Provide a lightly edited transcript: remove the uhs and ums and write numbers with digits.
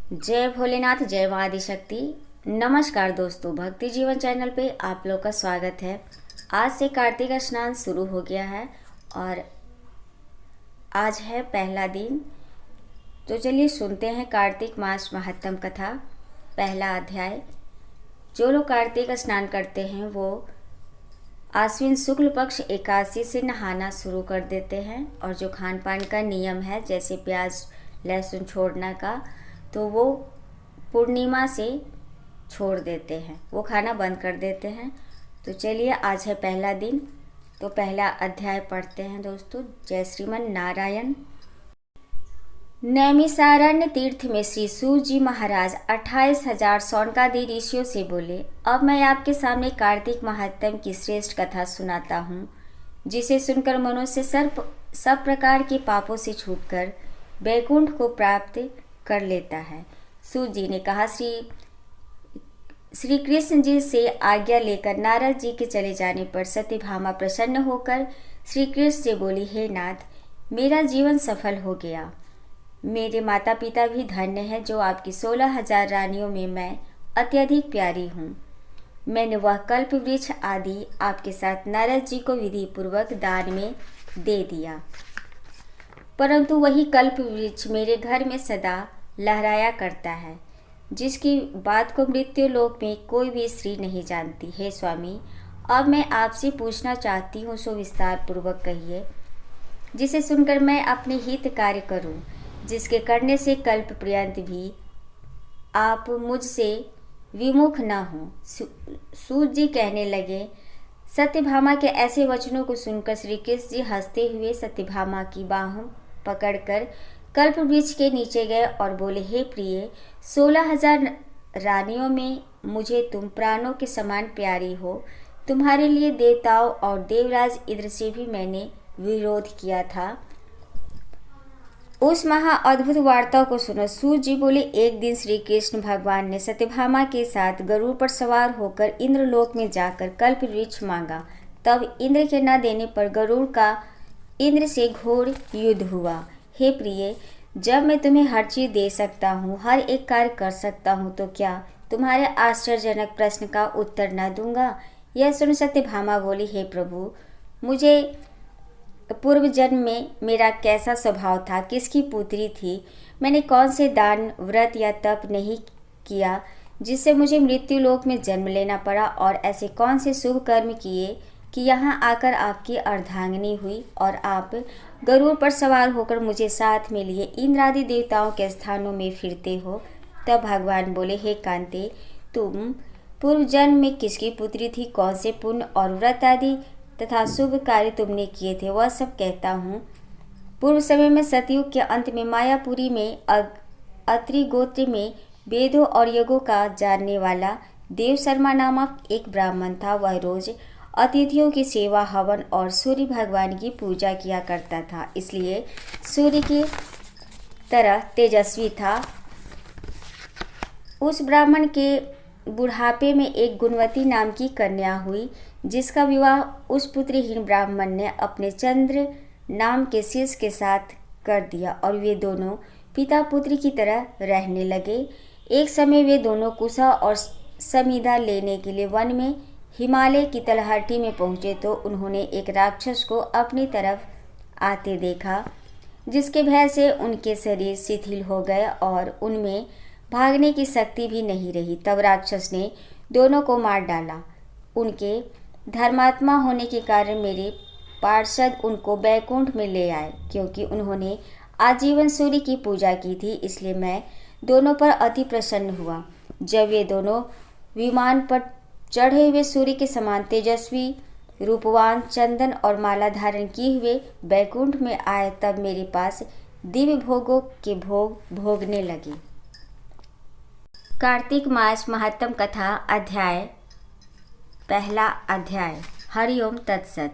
जय भोलेनाथ, जय मां आदिशक्ति। नमस्कार दोस्तों, भक्ति जीवन चैनल पे आप लोग का स्वागत है। आज से कार्तिक स्नान शुरू हो गया है और आज है पहला दिन। तो चलिए सुनते हैं कार्तिक मास महात्म कथा, पहला अध्याय। जो लोग कार्तिक स्नान करते हैं वो आश्विन शुक्ल पक्ष एकादशी से नहाना शुरू कर देते हैं। और जो खान पान का नियम है, जैसे प्याज लहसुन छोड़ने का, तो वो पूर्णिमा से छोड़ देते हैं, वो खाना बंद कर देते हैं। तो चलिए आज है पहला दिन, तो पहला अध्याय पढ़ते हैं दोस्तों। जय श्रीमन नारायण। नैमिषारण्य तीर्थ में श्री सूत जी महाराज 28,000 सौनकादि ऋषियों से बोले, अब मैं आपके सामने कार्तिक महात्म की श्रेष्ठ कथा सुनाता हूँ, जिसे सुनकर मनुष्य सब प्रकार के पापों से छूटकर वैकुंठ को प्राप्त कर लेता है। सूत जी ने कहा, श्री कृष्ण जी से आज्ञा लेकर नारद जी के चले जाने पर सत्यभामा प्रसन्न होकर श्री कृष्ण से बोली, हे नाथ, मेरा जीवन सफल हो गया। मेरे माता पिता भी धन्य हैं, जो आपकी 16,000 रानियों में मैं अत्यधिक प्यारी हूँ। मैंने वह कल्प वृक्ष आदि आपके साथ नारद जी को विधि पूर्वक दान में दे दिया, परंतु वही कल्प वृक्ष मेरे घर में सदा लहराया करता है, जिसकी बात को मृत्यु लोक में कोई भी स्त्री नहीं जानती। हे स्वामी, अब मैं आपसे पूछना चाहती हूँ, सो विस्तार पूर्वक कहिए, जिसे सुनकर मैं अपने हित कार्य करूँ, जिसके करने से कल्प पर्यंत भी आप मुझसे विमुख न हो। सूत जी कहने लगे। सत्यभामा के ऐसे वचनों को सुनकर श्री कृष्ण जी हंसते हुए सत्यभामा की बाहों पकड़कर कल्प वृक्ष के नीचे गए और बोले, हे प्रिय, 16,000 रानियों में मुझे तुम प्राणों के समान प्यारी हो। तुम्हारे लिए देवताओं और देवराज इंद्र से भी मैंने विरोध किया था। उस महा अद्भुत वार्ता को सुनो। सूत जी बोले, एक दिन श्री कृष्ण भगवान ने सत्यभामा के साथ गरुड़ पर सवार होकर इंद्रलोक में जाकर कल्प वृक्ष मांगा। तब इंद्र के न देने पर गरुड़ का इंद्र से घोर युद्ध हुआ। हे प्रिय, जब मैं तुम्हें हर चीज दे सकता हूँ, हर एक कार्य कर सकता हूँ, तो क्या तुम्हारे आश्चर्यजनक प्रश्न का उत्तर न दूंगा? यह सुन सत्यभामा बोली, हे प्रभु, मुझे पूर्व जन्म में मेरा कैसा स्वभाव था, किसकी पुत्री थी, मैंने कौन से दान व्रत या तप नहीं किया जिससे मुझे मृत्यु लोक में जन्म लेना पड़ा, और ऐसे कौन से शुभ कर्म किए कि यहाँ आकर आपकी अर्धांगिनी हुई और आप गरुड़ पर सवार होकर मुझे साथ में लिए इंद्र आदि देवताओं के स्थानों में फिरते हो। तब भगवान बोले, हे कांते, तुम पूर्व जन्म में किसकी पुत्री थी, कौन से पुण्य और व्रत आदि तथा शुभ कार्य तुमने किए थे, वह सब कहता हूँ। पूर्व समय में सतयुग के अंत में मायापुरी में अत्रि गोत्र में वेदों और यज्ञों का जानने वाला देव शर्मा नामक एक ब्राह्मण था। वह रोज अतिथियों की सेवा, हवन और सूर्य भगवान की पूजा किया करता था, इसलिए सूर्य की तरह तेजस्वी था। उस ब्राह्मण के बुढ़ापे में एक गुणवती नाम की कन्या हुई, जिसका विवाह उस पुत्रहीन ब्राह्मण ने अपने चंद्र नाम के शिष्य के साथ कर दिया और वे दोनों पिता पुत्र की तरह रहने लगे। एक समय वे दोनों कुशा और समिधा लेने के लिए वन में हिमालय की तलहटी में पहुँचे, तो उन्होंने एक राक्षस को अपनी तरफ आते देखा, जिसके भय से उनके शरीर शिथिल हो गए और उनमें भागने की शक्ति भी नहीं रही। तब राक्षस ने दोनों को मार डाला। उनके धर्मात्मा होने के कारण मेरे पार्षद उनको बैकुंठ में ले आए। क्योंकि उन्होंने आजीवन सूर्य की पूजा की थी, इसलिए मैं दोनों पर अति प्रसन्न हुआ। जब वे दोनों विमान पर चढ़े हुए सूर्य के समान तेजस्वी, रूपवान, चंदन और माला धारण किए हुए बैकुंठ में आए, तब मेरे पास दिव्य भोगों के भोग भोगने लगे। कार्तिक मास महात्म कथा अध्याय, पहला अध्याय। हरिओम तत्सत।